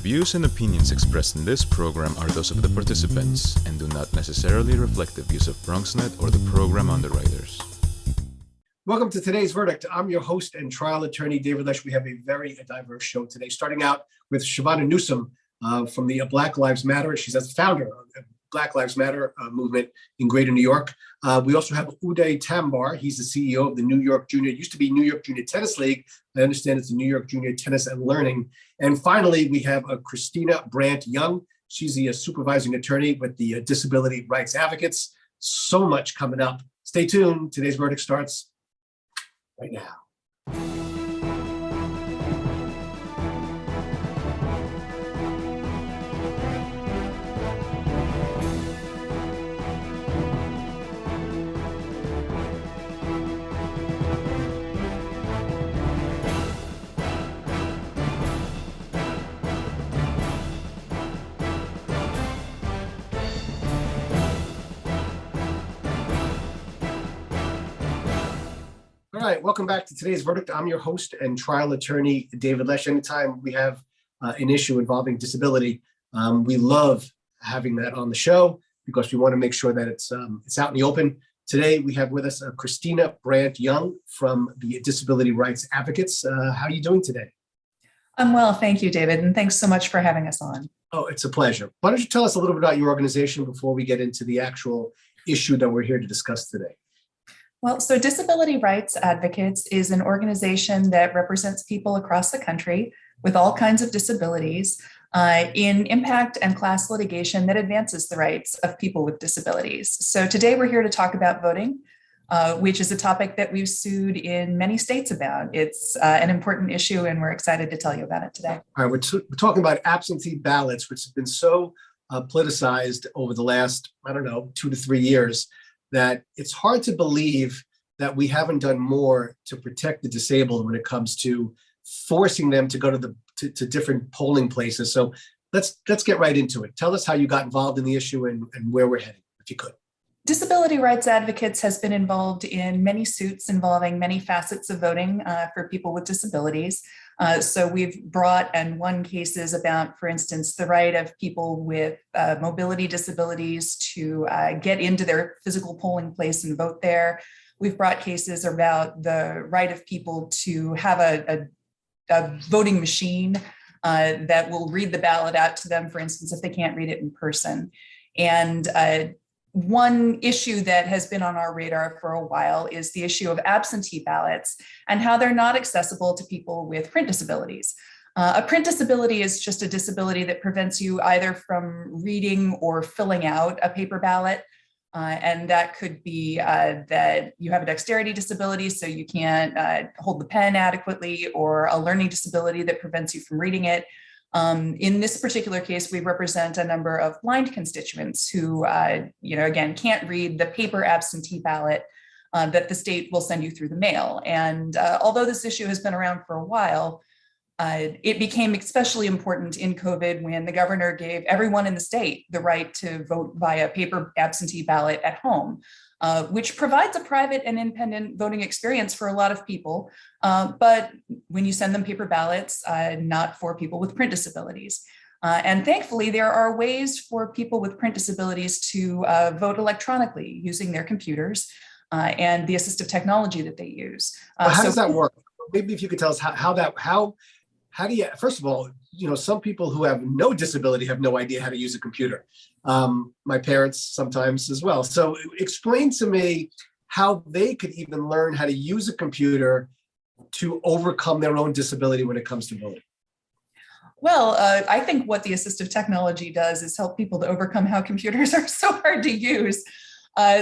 views and opinions expressed in this program are those of the participants and do not necessarily reflect the views of BronxNet or the program underwriters. Welcome to today's verdict. I'm your host and trial attorney, David Lesh. We have a very diverse show today, starting out with Chivona Newsome from the Black Lives Matter. She's the founder of the Black Lives Matter movement in Greater New York. We also have Udai Tambar. He's the CEO of the New York Junior, it used to be New York Junior Tennis League. I understand it's the New York Junior Tennis and Learning. And finally, we have Christina Brandt-Young. She's the supervising attorney with the Disability Rights Advocates. So much coming up. Stay tuned. Today's verdict starts right now. All right, welcome back to today's verdict. I'm your host and trial attorney, David Lesh. Anytime we have an issue involving disability, we love having that on the show because we want to make sure that it's out in the open. Today, we have with us Christina Brandt-Young from the Disability Rights Advocates. How are you doing today? I'm well, thank you, David, and thanks so much for having us on. Oh, it's a pleasure. Why don't you tell us a little bit about your organization before we get into the actual issue that we're here to discuss today? Well, so Disability Rights Advocates is an organization that represents people across the country with all kinds of disabilities in impact and class litigation that advances the rights of people with disabilities. So today we're here to talk about voting, which is a topic that we've sued in many states about. It's an important issue and we're excited to tell you about it today. All right, we're talking about absentee ballots, which have been so politicized over the last, 2 to 3 years, that it's hard to believe that we haven't done more to protect the disabled when it comes to forcing them to go to different polling places. So let's get right into it. Tell us how you got involved in the issue and where we're heading, if you could. Disability Rights Advocates has been involved in many suits involving many facets of voting for people with disabilities. So we've brought and won cases about, for instance, the right of people with mobility disabilities to get into their physical polling place and vote there. We've brought cases about the right of people to have a voting machine that will read the ballot out to them, for instance, if they can't read it in person. And one issue that has been on our radar for a while is the issue of absentee ballots and how they're not accessible to people with print disabilities. A print disability is just a disability that prevents you either from reading or filling out a paper ballot. And that could be that you have a dexterity disability, so you can't hold the pen adequately, or a learning disability that prevents you from reading it. In this particular case, we represent a number of blind constituents who, again, can't read the paper absentee ballot that the state will send you through the mail. And although this issue has been around for a while, it became especially important in COVID when the governor gave everyone in the state the right to vote via paper absentee ballot at home, which provides a private and independent voting experience for a lot of people. But when you send them paper ballots, not for people with print disabilities. And thankfully, there are ways for people with print disabilities to vote electronically using their computers and the assistive technology that they use. How does that work? Maybe if you could tell us how do you, first of all, some people who have no disability have no idea how to use a computer. My parents sometimes as well. So explain to me how they could even learn how to use a computer to overcome their own disability when it comes to voting. Well, I think what the assistive technology does is help people to overcome how computers are so hard to use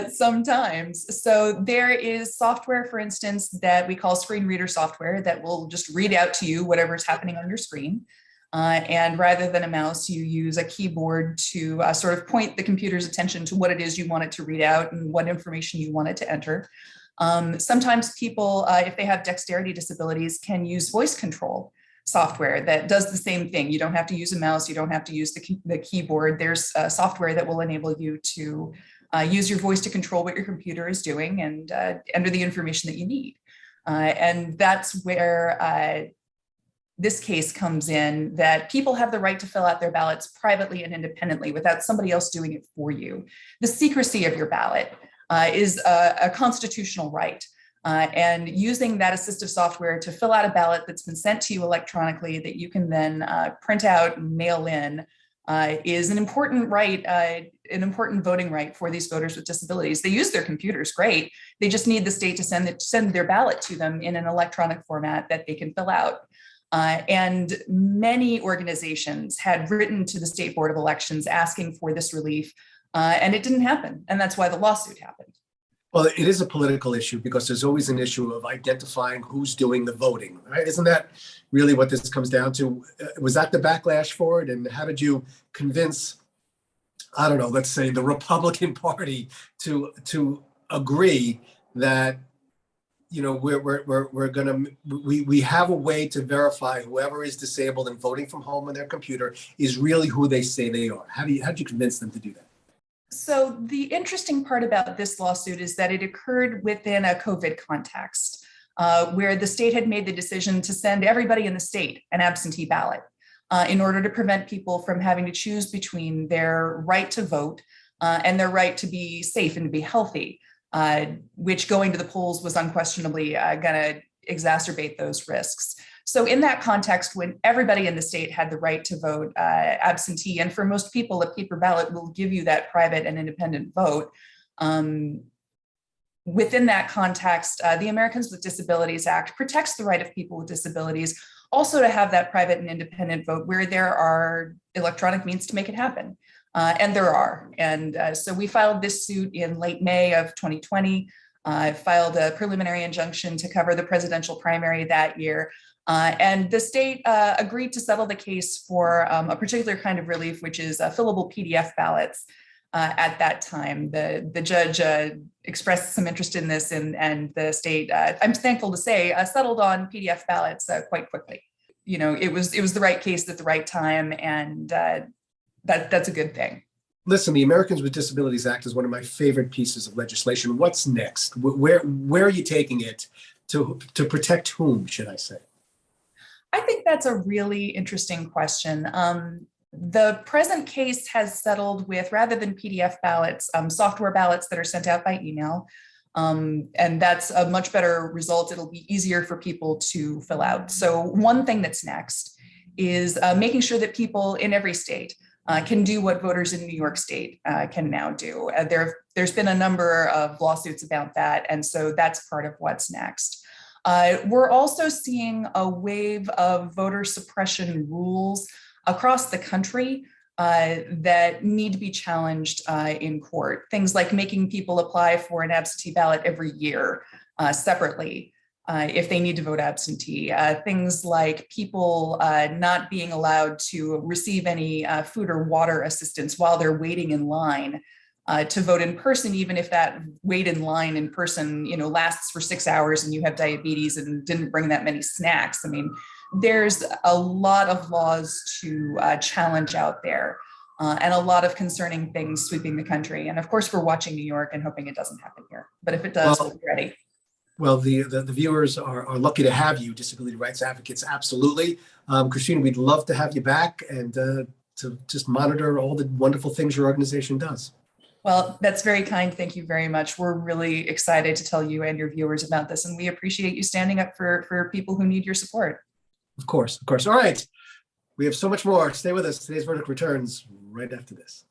sometimes. So there is software, for instance, that we call screen reader software that will just read out to you whatever's happening on your screen. And rather than a mouse, you use a keyboard to sort of point the computer's attention to what it is you want it to read out and what information you want it to enter. Sometimes people, if they have dexterity disabilities, can use voice control software that does the same thing. You don't have to use a mouse. You don't have to use the keyboard. There's software that will enable you to use your voice to control what your computer is doing and enter the information that you need. And that's where this case comes in, that people have the right to fill out their ballots privately and independently without somebody else doing it for you. The secrecy of your ballot is a constitutional right. And using that assistive software to fill out a ballot that's been sent to you electronically that you can then print out and mail in is an important right, an important voting right for these voters with disabilities. They use their computers, great. They just need the state to send their ballot to them in an electronic format that they can fill out. And many organizations had written to the State Board of Elections asking for this relief, and it didn't happen. And that's why the lawsuit happened. Well, it is a political issue because there's always an issue of identifying who's doing the voting, right? Isn't that really what this comes down to? Was that the backlash for it? And how did you convince, I don't know, let's say the Republican Party to agree that, you know, we have a way to verify whoever is disabled and voting from home on their computer is really who they say they are? How did you convince them to do that? So the interesting part about this lawsuit is that it occurred within a COVID context, where the state had made the decision to send everybody in the state an absentee ballot in order to prevent people from having to choose between their right to vote and their right to be safe and to be healthy, which going to the polls was unquestionably going to exacerbate those risks. So in that context, when everybody in the state had the right to vote absentee, and for most people, a paper ballot will give you that private and independent vote. Within that context, the Americans with Disabilities Act protects the right of people with disabilities also to have that private and independent vote where there are electronic means to make it happen. And there are. And so we filed this suit in late May of 2020. I filed a preliminary injunction to cover the presidential primary that year. And the state agreed to settle the case for a particular kind of relief, which is fillable PDF ballots. At that time, the judge expressed some interest in this, and the state, I'm thankful to say, settled on PDF ballots quite quickly. You know, it was the right case at the right time, and that's a good thing. Listen, the Americans with Disabilities Act is one of my favorite pieces of legislation. What's next? Where are you taking it to protect whom, should I say? I think that's a really interesting question. The present case has settled with, rather than PDF ballots, software ballots that are sent out by email. And that's a much better result. It'll be easier for people to fill out. So one thing that's next is making sure that people in every state can do what voters in New York State can now do. There's been a number of lawsuits about that. And so that's part of what's next. We're also seeing a wave of voter suppression rules across the country that need to be challenged in court. Things like making people apply for an absentee ballot every year separately if they need to vote absentee. Things like people not being allowed to receive any food or water assistance while they're waiting in line to vote in person, even if that wait in line in person, you know, lasts for 6 hours and you have diabetes and didn't bring that many snacks. I mean, there's a lot of laws to challenge out there and a lot of concerning things sweeping the country. And of course, we're watching New York and hoping it doesn't happen here. But if it does, we'll be ready. Well, the viewers are lucky to have you, disability rights advocates. Absolutely. Christina, we'd love to have you back and to just monitor all the wonderful things your organization does. Well, that's very kind. Thank you very much. We're really excited to tell you and your viewers about this, and we appreciate you standing up for people who need your support. Of course, of course. All right. We have so much more. Stay with us. Today's Verdict returns right after this.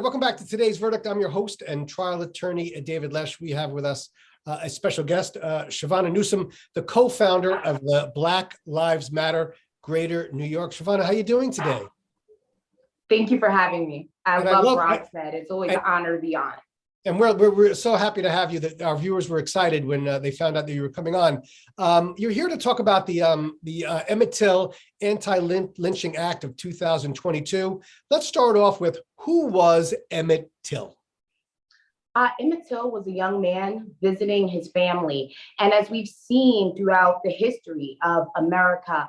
welcome back to today's verdict. I'm your host and trial attorney, David Lesh. We have with us a special guest, Chivona Newsome, the co-founder of the Black Lives Matter Greater New York. Chivona, how are you doing today? Thank you for having me. I love Bronxnet. It's always an honor to be on. And we're so happy to have you. That our viewers were excited when they found out that you were coming on. You're here to talk about the Emmett Till Anti-lynching Act of 2022. Let's start off with, who was Emmett Till? Emmett Till was a young man visiting his family. And as we've seen throughout the history of America,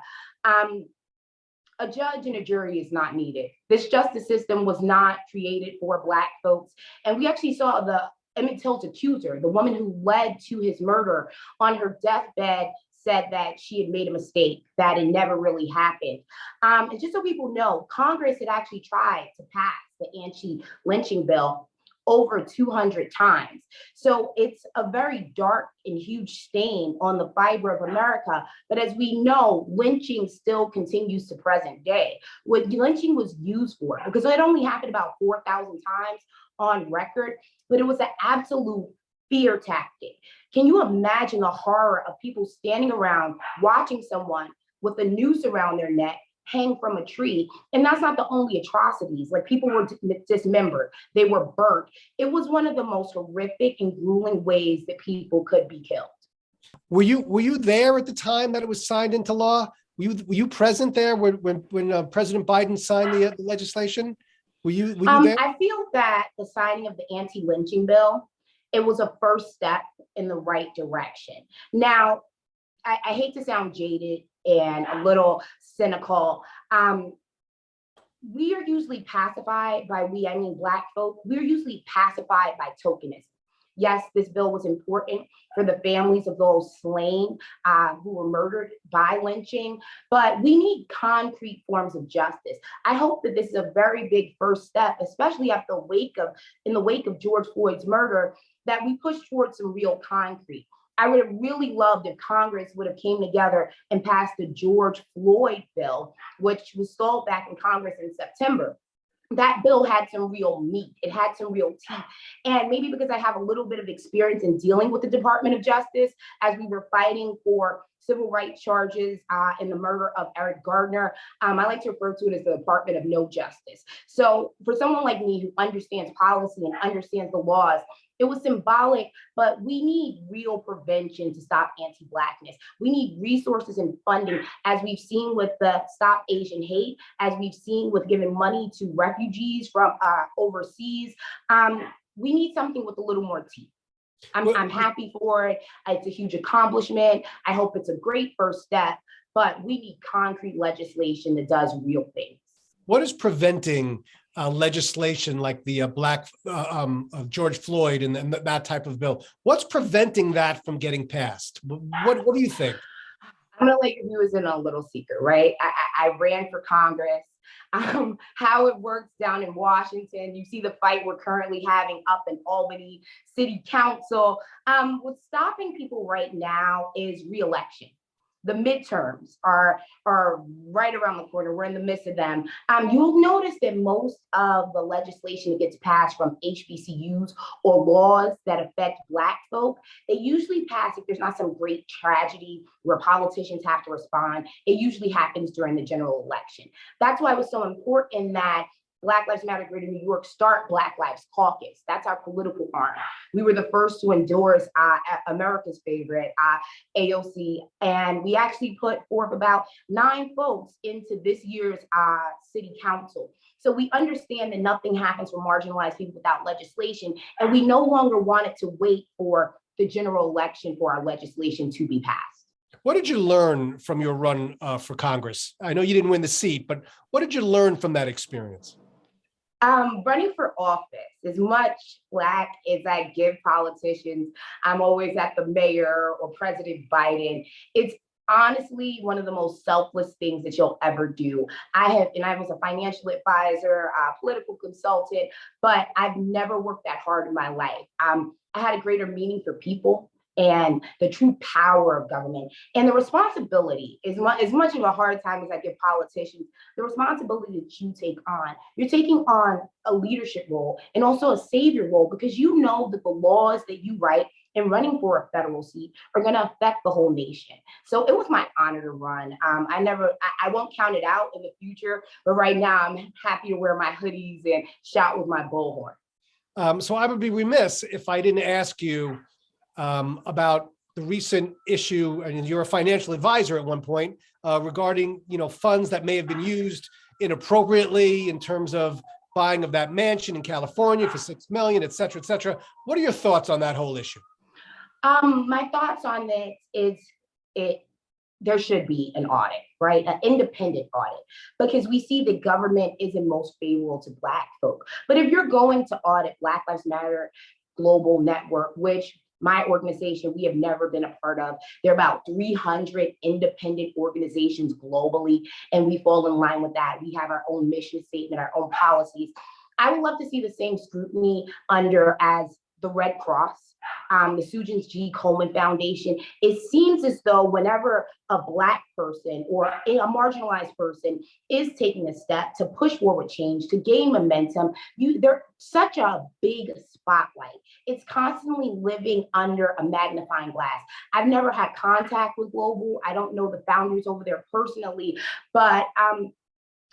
a judge and a jury is not needed. This justice system was not created for Black folks. And we actually saw the Emmett Till's accuser, the woman who led to his murder, on her deathbed said that she had made a mistake, that it never really happened. And just so people know, Congress had actually tried to pass the anti-lynching bill over 200 times. So it's a very dark and huge stain on the fiber of America. But as we know, lynching still continues to present day. What lynching was used for, because it only happened about 4,000 times on record, but it was an absolute fear tactic. Can you imagine the horror of people standing around watching someone with a noose around their neck hang from a tree? And that's not the only atrocities. Like, people were dismembered, they were burnt. It was one of the most horrific and grueling ways that people could be killed. Were you there at the time that it was signed into law? Were you present there when President Biden signed the legislation? Were you there? I feel that the signing of the anti-lynching bill, it was a first step in the right direction. Now, I hate to sound jaded and a little cynical. We are usually pacified by, I mean Black folk, we're usually pacified by tokenism. Yes, this bill was important for the families of those slain who were murdered by lynching, but we need concrete forms of justice. I hope that this is a very big first step, especially in the wake of George Floyd's murder, that we push towards some real concrete. I would have really loved if Congress would have came together and passed the George Floyd bill, which was stalled back in Congress in September. That bill had some real meat. It had some real teeth. And maybe because I have a little bit of experience in dealing with the Department of Justice, as we were fighting for civil rights charges in the murder of Eric Gardner, I like to refer to it as the Department of No Justice. So for someone like me who understands policy and understands the laws, it was symbolic, but we need real prevention to stop anti-Blackness. We need resources and funding, as we've seen with the Stop Asian Hate, as we've seen with giving money to refugees from overseas. We need something with a little more teeth. I'm happy for it. It's a huge accomplishment. I hope it's a great first step, but we need concrete legislation that does real things. What is preventing legislation like the George Floyd and that type of bill? What's preventing that from getting passed? What do you think? I'm gonna let your viewers in on a little secret, right? I ran for Congress. How it works down in Washington, you see the fight we're currently having up in Albany City Council. What's stopping people right now is re-election. The midterms are right around the corner. We're in the midst of them. You'll notice that most of the legislation that gets passed from HBCUs or laws that affect Black folk, they usually pass if there's not some great tragedy where politicians have to respond. It usually happens during the general election. That's why it was so important that Black Lives Matter Greater New York start Black Lives Caucus. That's our political arm. We were the first to endorse America's favorite, AOC, and we actually put forth about 9 folks into this year's city council. So we understand that nothing happens for marginalized people without legislation, and we no longer wanted to wait for the general election for our legislation to be passed. What did you learn from your run for Congress? I know you didn't win the seat, but what did you learn from that experience? Running for office, as much Black as I give politicians, I'm always at the mayor or President Biden. It's honestly one of the most selfless things that you'll ever do. I was a financial advisor, a political consultant, but I've never worked that hard in my life. I had a greater meaning for people and the true power of government and the responsibility. As much of a hard time as I give politicians, the responsibility that you take on, you're taking on a leadership role and also a savior role, because you know that the laws that you write and running for a federal seat are going to affect the whole nation. So it was my honor to run. I won't count it out in the future, but right now I'm happy to wear my hoodies and shout with my bullhorn. So I would be remiss if I didn't ask you about the recent issue, and you're a financial advisor at one point, regarding funds that may have been used inappropriately in terms of buying of that mansion in California for $6 million, et cetera, et cetera. What are your thoughts on that whole issue? My thoughts on this is there should be an audit, right? An independent audit, because we see the government isn't most favorable to Black folk. But if you're going to audit Black Lives Matter Global Network, which my organization, we have never been a part of. There are about 300 independent organizations globally, and we fall in line with that. We have our own mission statement, our own policies. I would love to see the same scrutiny under as the Red Cross, the Susan G. Komen Foundation. It seems as though whenever a Black person or a marginalized person is taking a step to push forward change, to gain momentum, they're such a big spotlight. It's constantly living under a magnifying glass. I've never had contact with Global. I don't know the founders over there personally, but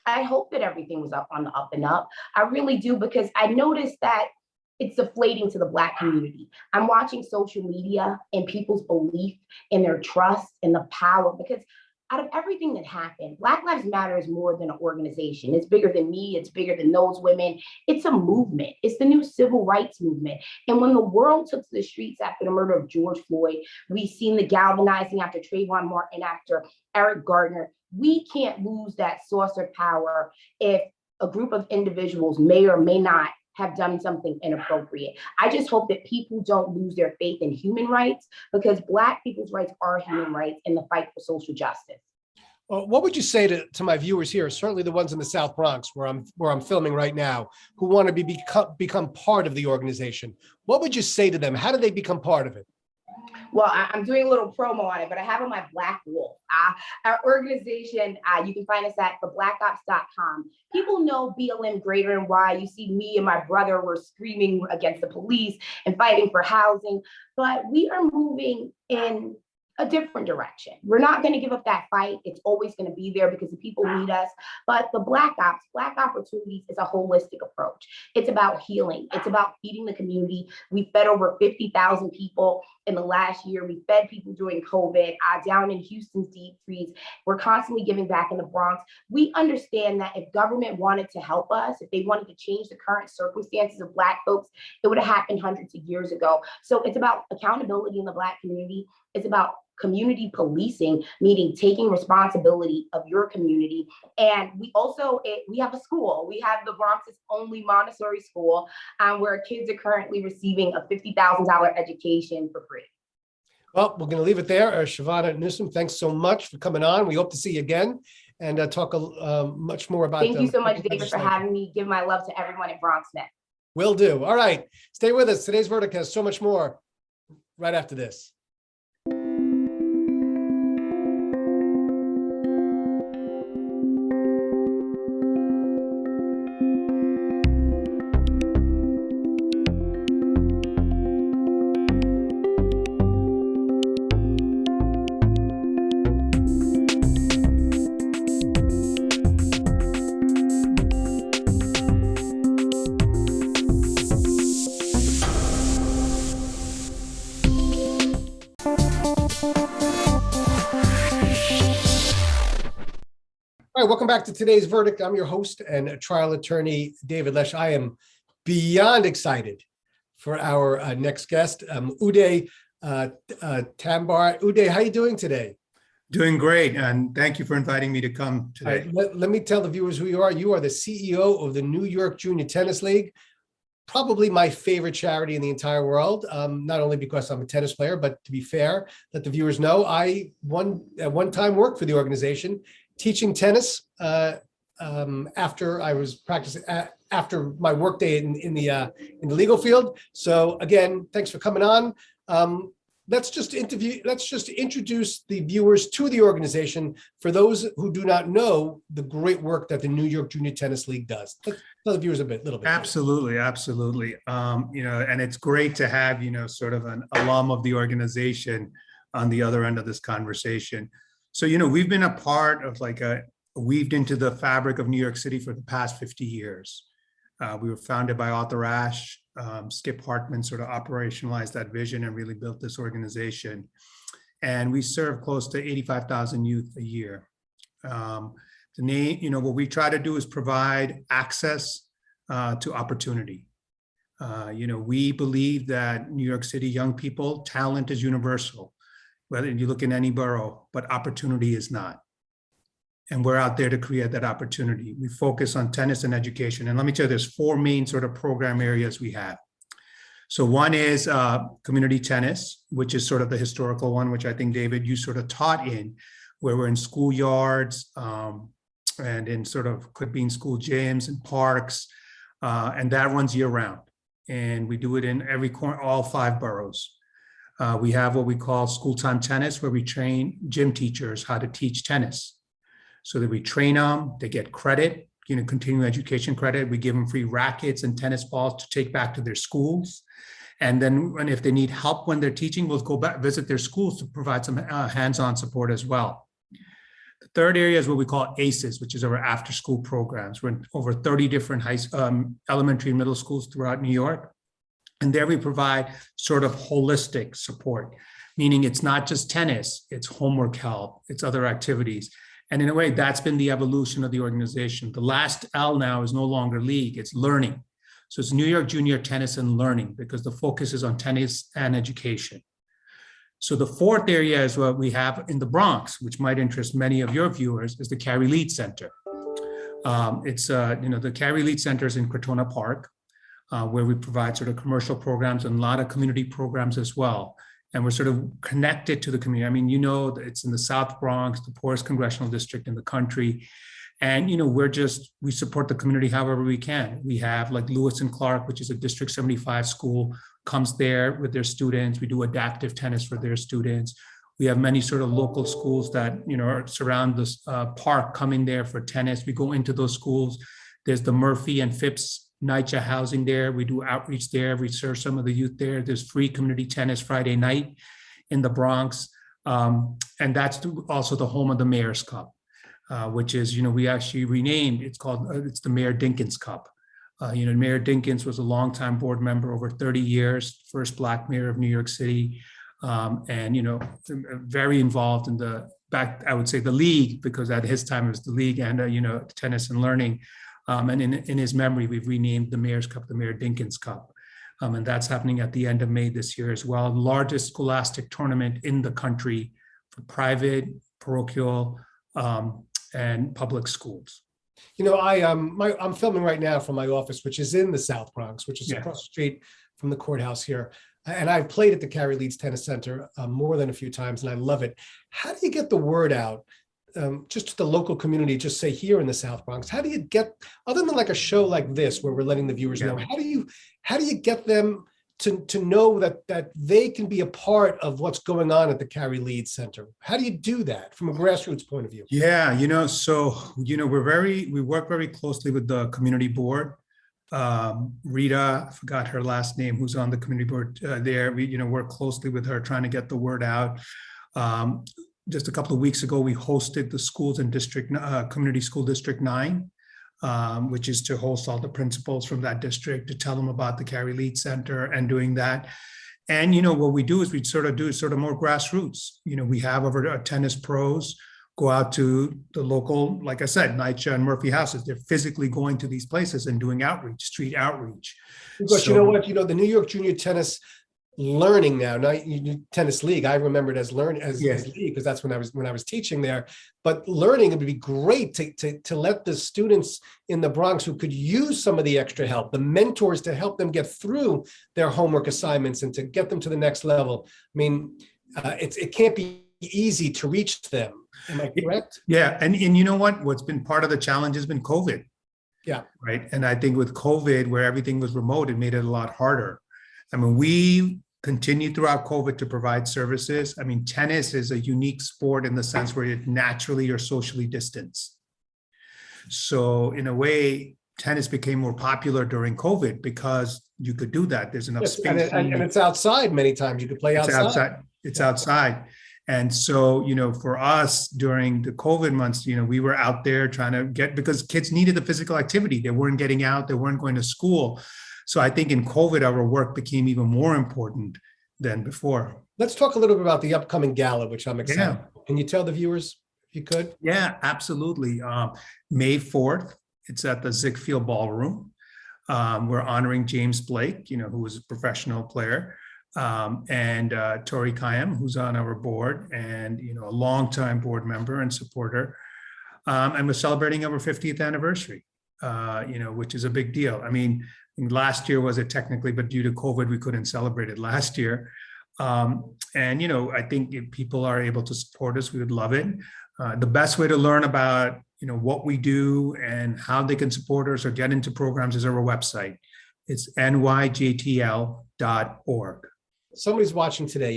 I hope that everything was up on the up and up. I really do, because I noticed that it's deflating to the Black community. I'm watching social media and people's belief in their trust and the power, because out of everything that happened, Black Lives Matter is more than an organization. It's bigger than me. It's bigger than those women. It's a movement. It's the new civil rights movement. And when the world took to the streets after the murder of George Floyd, we've seen the galvanizing after Trayvon Martin, after Eric Gardner. We can't lose that source of power if a group of individuals may or may not have done something inappropriate. I just hope that people don't lose their faith in human rights, because Black people's rights are human rights in the fight for social justice. What would you say to my viewers here, certainly the ones in the South Bronx, where I'm filming right now, who want to become part of the organization? What would you say to them? How do they become part of it? Well, I'm doing a little promo on it, but I have on my Black Wolf. Our organization, you can find us at theblackops.com. People know BLM greater and why. You see me and my brother were screaming against the police and fighting for housing, but we are moving in a different direction. We're not going to give up that fight. It's always going to be there because the people need us. But the Black Ops, Black Opportunities is a holistic approach. It's about healing. It's about feeding the community. We fed over 50,000 people in the last year. We fed people during COVID, down in Houston's deep freeze. We're constantly giving back in the Bronx. We understand that if government wanted to help us, if they wanted to change the current circumstances of Black folks, it would have happened hundreds of years ago. So it's about accountability in the Black community. It's about community policing, meaning taking responsibility of your community. And we also, we have a school. We have the Bronx's only Montessori school, where kids are currently receiving a $50,000 education for free. Well, we're going to leave it there. Chivona Newsome, thanks so much for coming on. We hope to see you again and talk much more about. Thank you so much, David, for having me. Give my love to everyone at BronxNet. Will do. All right. Stay with us. Today's Verdict has so much more right after this. All right, welcome back to today's Verdict. I'm your host and trial attorney, David Lesh. I am beyond excited for our next guest, Udai Tambar. Udai, how are you doing today? Doing great, and thank you for inviting me to come today. Right, let me tell the viewers who you are. You are the CEO of the New York Junior Tennis League, probably my favorite charity in the entire world, not only because I'm a tennis player, but to be fair, let the viewers know, I at one time worked for the organization, teaching tennis after I was practicing after my workday in the legal field. So again, thanks for coming on. let's just introduce the viewers to the organization for those who do not know the great work that the New York Junior Tennis League does. Let's tell the viewers a little bit. Absolutely, absolutely. And it's great to have, sort of an alum of the organization on the other end of this conversation. So, we've been a part of weaved into the fabric of New York City for the past 50 years. We were founded by Arthur Ashe. Skip Hartman sort of operationalized that vision and really built this organization. And we serve close to 85,000 youth a year. What we try to do is provide access to opportunity. We believe that New York City young people, talent is universal, whether you look in any borough, but opportunity is not. And we're out there to create that opportunity. We focus on tennis and education. And let me tell you, there's 4 main sort of program areas we have. So one is community tennis, which is sort of the historical one, which I think, David, you sort of taught in, where we're in schoolyards and in sort of could be in school gyms and parks. And that runs year round. And we do it in every corner, all 5 boroughs. We have what we call school time tennis, where we train gym teachers how to teach tennis. So that we train them, they get credit, continuing education credit. We give them free rackets and tennis balls to take back to their schools. And then if they need help when they're teaching, we'll go back, visit their schools to provide some hands-on support as well. The third area is what we call ACEs, which is our after-school programs. We're in over 30 different elementary and middle schools throughout New York. And there we provide sort of holistic support, meaning it's not just tennis, it's homework help, it's other activities. And in a way, that's been the evolution of the organization. The last L now is no longer league, it's learning. So it's New York Junior Tennis and Learning, because the focus is on tennis and education. So the fourth area is what we have in the Bronx, which might interest many of your viewers, is the Carrie Lead Center. The Carrie Lead Center is in Crotona Park, where we provide sort of commercial programs and a lot of community programs as well. And we're sort of connected to the community. I mean, it's in the South Bronx, the poorest congressional district in the country. And, we support the community however we can. We have like Lewis and Clark, which is a District 75 school, comes there with their students. We do adaptive tennis for their students. We have many sort of local schools that, surround this park coming there for tennis. We go into those schools. There's the Murphy and Phipps NYCHA housing there. We do outreach there. We serve some of the youth there. There's free community tennis Friday night in the Bronx. And that's also the home of the Mayor's Cup, which is, we actually renamed, it's the Mayor Dinkins Cup. Mayor Dinkins was a longtime board member, over 30 years, first Black mayor of New York City. And, very involved in I would say the league, because at his time it was the league and, tennis and learning. And in his memory, we've renamed the Mayor's Cup, the Mayor Dinkins Cup. And that's happening at the end of May this year as well. The largest scholastic tournament in the country for private, parochial, and public schools. I'm filming right now from my office, which is in the South Bronx, which is across the street from the courthouse here. And I've played at the Carrie Leeds Tennis Center more than a few times, and I love it. How do you get the word out? Just to the local community, just say here in the South Bronx, how do you get, other than like a show like this where we're letting the viewers know, how do you get them to know that they can be a part of what's going on at the Carrie Lead Center? How do you do that from a grassroots point of view? Yeah, we work very closely with the community board. Rita, I forgot her last name, who's on the community board there. We, work closely with her trying to get the word out. Just a couple of weeks ago, we hosted the schools in Community School District 9, which is to host all the principals from that district to tell them about the Carrie Lead Center and doing that. And, what we do is we sort of more grassroots. We have our tennis pros go out to the local, like I said, NYCHA and Murphy houses. They're physically going to these places and doing outreach, street outreach. Because the New York Junior Tennis Learning now, not tennis league. I remember it as learn as league, because that's when I was teaching there. But learning, it would be great to let the students in the Bronx who could use some of the extra help, the mentors, to help them get through their homework assignments and to get them to the next level. I mean, it can't be easy to reach them. Am I correct? Yeah, and you know what? What's been part of the challenge has been COVID. Yeah. Right. And I think with COVID, where everything was remote, it made it a lot harder. I mean, we continued throughout COVID to provide services. I mean, tennis is a unique sport in the sense where it naturally or socially distanced. So in a way, tennis became more popular during COVID because you could do that. There's enough Yes, space. and it's outside many times. You could play It's outside. outside. It's outside. And so, for us during the COVID months, we were out there trying to because kids needed the physical activity. They weren't getting out. They weren't going to school. So I think in COVID, our work became even more important than before. Let's talk a little bit about the upcoming gala, which I'm excited. Yeah. Can you tell the viewers if you could? Yeah, absolutely. May 4th, it's at the Ziegfeld Ballroom. We're honoring James Blake, who was a professional player, and Tori Kayam, who's on our board and, a longtime board member and supporter. And we're celebrating our 50th anniversary, which is a big deal. I mean, last year was it technically, but due to COVID, we couldn't celebrate it last year. And, I think if people are able to support us, we would love it. The best way to learn about, what we do and how they can support us or get into programs is our website. It's nyjtl.org. Somebody's watching today,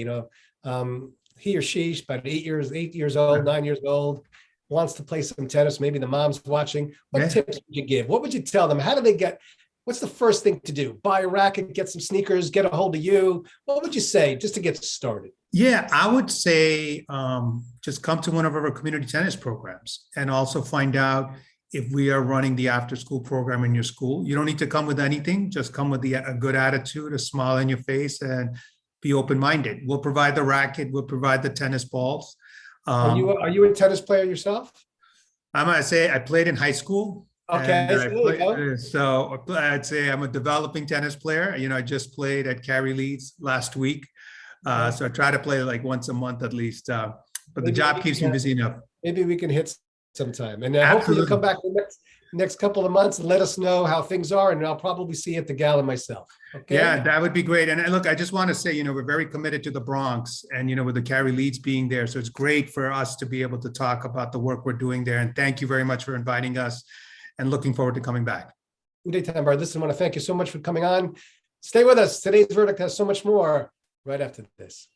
he or she's about 8 years old, 9 years old, wants to play some tennis. Maybe the mom's watching. What tips would you give? What would you tell them? How do they what's the first thing to do? Buy a racket, get some sneakers, get a hold of you. What would you say just to get started? Yeah, I would say just come to one of our community tennis programs and also find out if we are running the after-school program in your school. You don't need to come with anything. Just come with a good attitude, a smile on your face, and be open-minded. We'll provide the racket. We'll provide the tennis balls. Are you a tennis player yourself? I'm going to say I played in high school. Okay, so I'd say I'm a developing tennis player. I just played at Cary Leeds last week. So I try to play like once a month at least. But the job keeps me busy enough. Maybe we can hit sometime. And hopefully you'll come back the next couple of months and let us know how things are. And I'll probably see you at the gala myself. Okay? Yeah, that would be great. And look, I just want to say, we're very committed to the Bronx and, with the Cary Leeds being there. So it's great for us to be able to talk about the work we're doing there. And thank you very much for inviting us and looking forward to coming back. Udai Tambar, listen, I want to thank you so much for coming on. Stay with us. Today's Verdict has so much more right after this.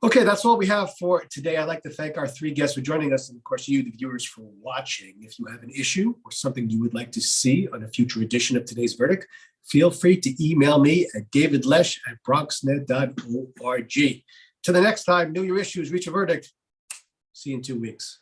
Okay, that's all we have for today. I'd like to thank our three guests for joining us, and of course you, the viewers, for watching. If you have an issue or something you would like to see on a future edition of Today's Verdict, feel free to email me at davidlesh@bronxnet.org. Till the next time, know your issues, reach a verdict. See you in 2 weeks.